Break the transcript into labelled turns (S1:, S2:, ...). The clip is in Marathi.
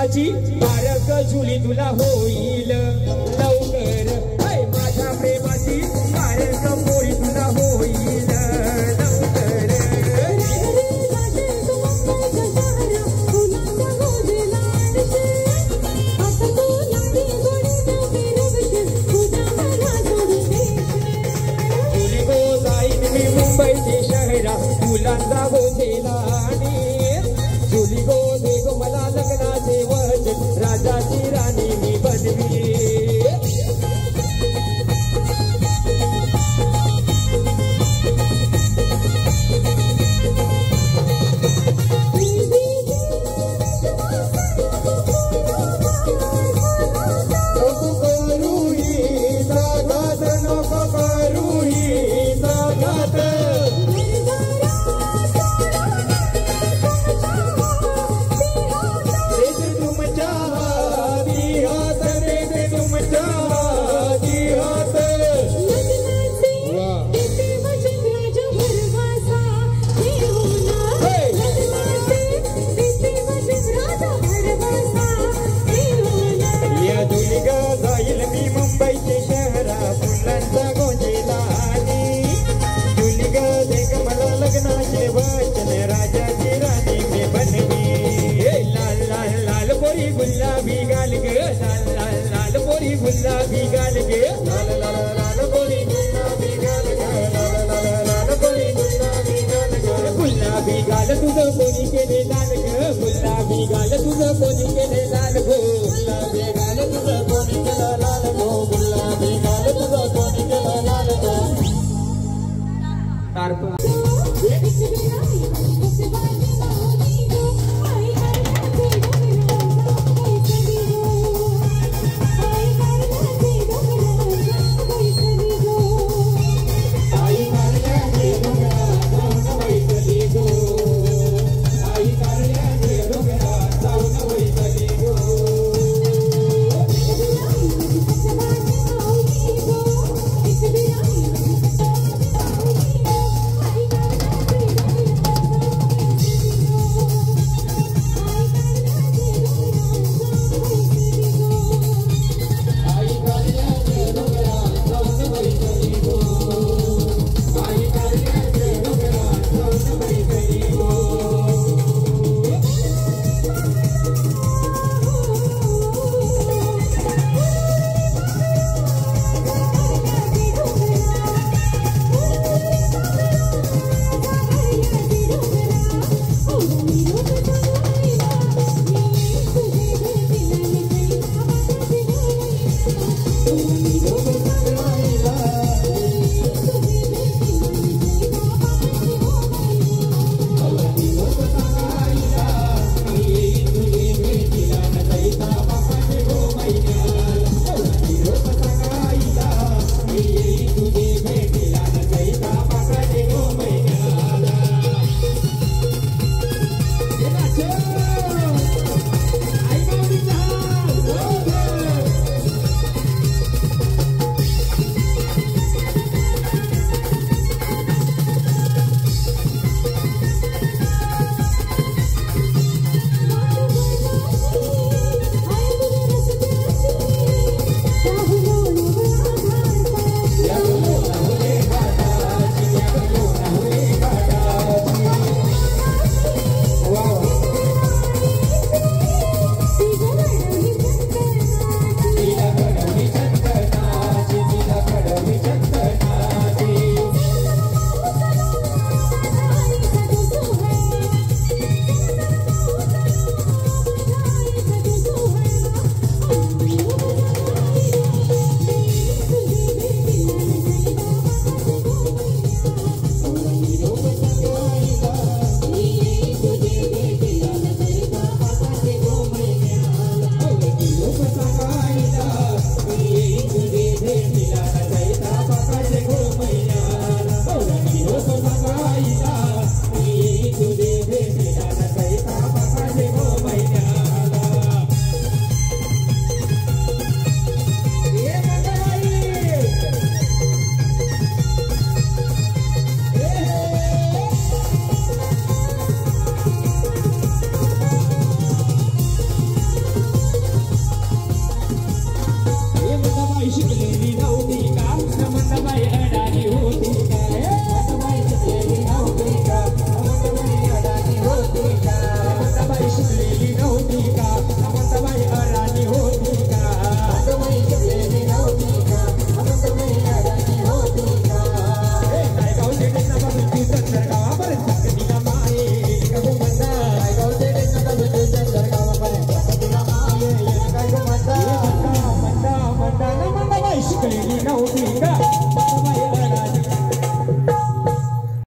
S1: प्रेमाची बारक जुली तुला होईल लवकर. माझ्या प्रेमाची बारक पोरी तुला होईल लवकर. जुली गो जाईन मी मुंबईचे शहरा फुलांचा गोठेला आणि जुली गो दे गो मला लग्नाचे वचन राजाची राणी मी बनवी. गुलाबी गाल गे लाल लाल लाल पोरी गुलाबी गाल गे लाल लाल लाल पोरी गुलाबी गाल गे लाल लाल लाल पोरी गुलाबी गाल गे. गुलाबी गाल तुझं कोणी केले लाल ग गुलाबी गाल तुझं